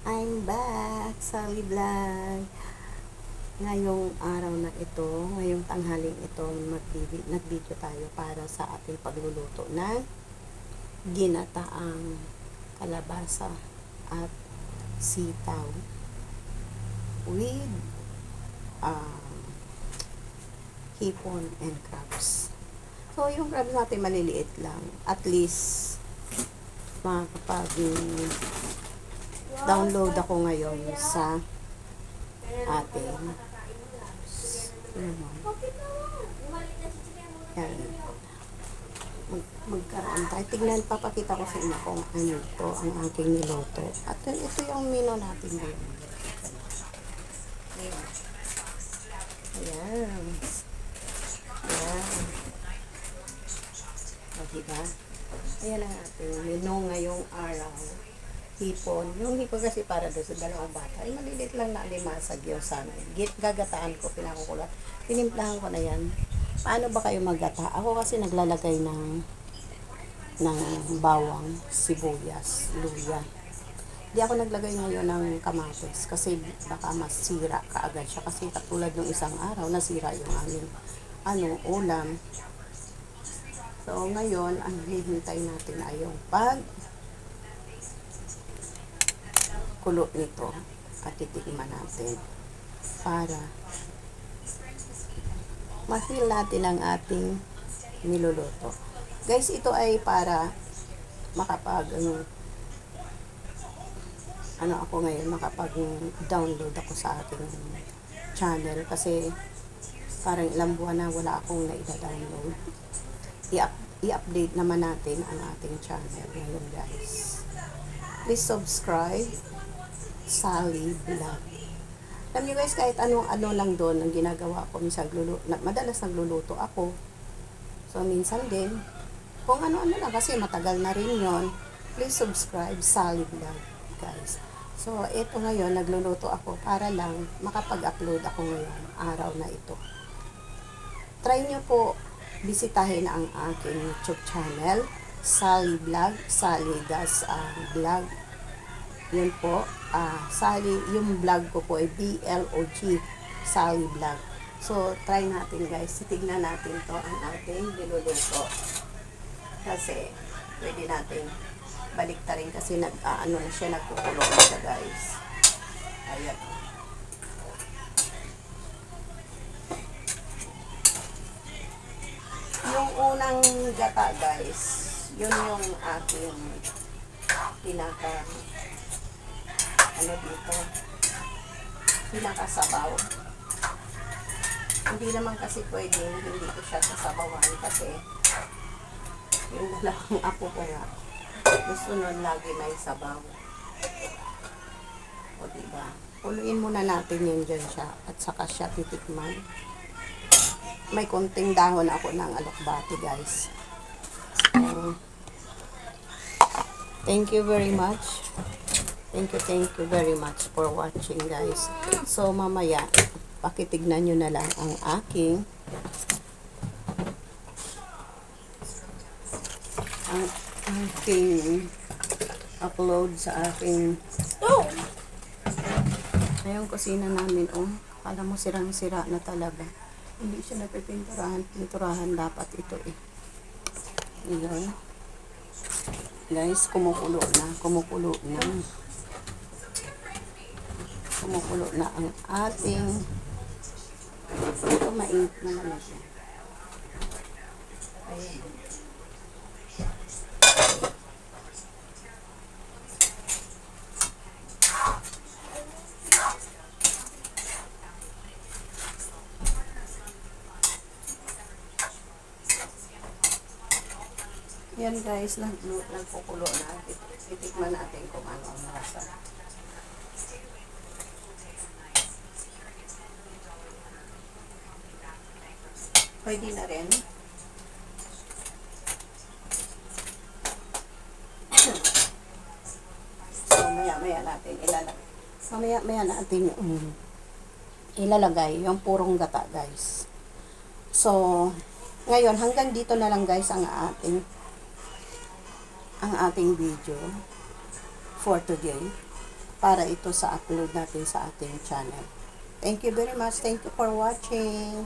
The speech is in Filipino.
I'm back, Sally Vlog. Ngayong araw na ito, ngayong tanghaling ito, nag-video tayo para sa ating pagluluto ng ginataang kalabasa at sitaw with hipon and crabs. So, yung crabs natin maliliit lang. At least, download ako ngayon sa ating yan. Magkaroon tayo. Tignan, papakita ko sa inyo kung ano ito ang aking niloto. At ito yung menu natin ngayon. Ayan. Ayan. Ayan. O, diba? Ayan ang ating menu ngayong araw. Hipon. Yung hipon kasi para doon sa dalawang bata. Ay, malilit lang na alimasag yung sana. Gagataan ko, pinakukulat. Tinimplahan ko na yan. Paano ba kayo maggata? Ako kasi naglalagay ng bawang, sibuyas, luya. Di ako naglagay ngayon ng kamatis kasi baka masira kaagad siya. Kasi katulad ng isang araw, nasira yung aming ulam. So, ngayon, ang hihintay natin ay yung kulo nito at titikman natin para ma-feel natin ang ating niluluto. Guys, ito ay para makapag-download ako sa ating channel kasi parang ilang buwan na wala akong naida-download. I-update naman natin ang ating channel ngayon, guys. Please subscribe Sally Vlog. Alam nyo guys, kahit ano lang doon ang ginagawa ko, madalas nagluluto ako. So, minsan din, kung ano-ano lang, kasi matagal na rin yon. Please subscribe Sally Vlog, guys. So, ito ngayon, nagluluto ako para lang makapag-upload ako ngayon, araw na ito. Try nyo po, bisitahin ang aking YouTube channel, Sally Vlog, Sally Das Vlog. Yun po, Sally, yung vlog ko po ay BLOG, Sally Vlog. So, try natin guys, titignan natin to ang ating niluluto. Kasi, pwede natin baliktarin kasi na siya, nagkukulo na siya guys. Ayan. Yung unang gata guys, yun yung aking pinakasabaw. Hindi naman kasi pwedeng hindi ko siya sasabawan kasi yung dalawang apo ko nga gusto nun lagi may sabaw. O diba? Puluin muna natin yun dyan siya at saka siya titikman. May konting dahon ako ng alokbati guys. So, thank you very much. Thank you very much for watching guys. So mamaya, pakitignan nyo na lang ang aking upload sa aking ngayong kusina namin. Alam mo, sirang-sira na talaga. Hindi siya pinturahan dapat ito eh. Ngayon guys, kumukulo na ang ating ito, mainit na naman siya. Ayan. Yan guys, nagkukulo na. Titikman natin kung ano ang lasa. Pwede na rin. So, maya natin ilalagay yung purong gata guys. So, ngayon, hanggang dito na lang guys ang ating video for today. para ito sa upload natin sa ating channel. Thank you very much. Thank you for watching.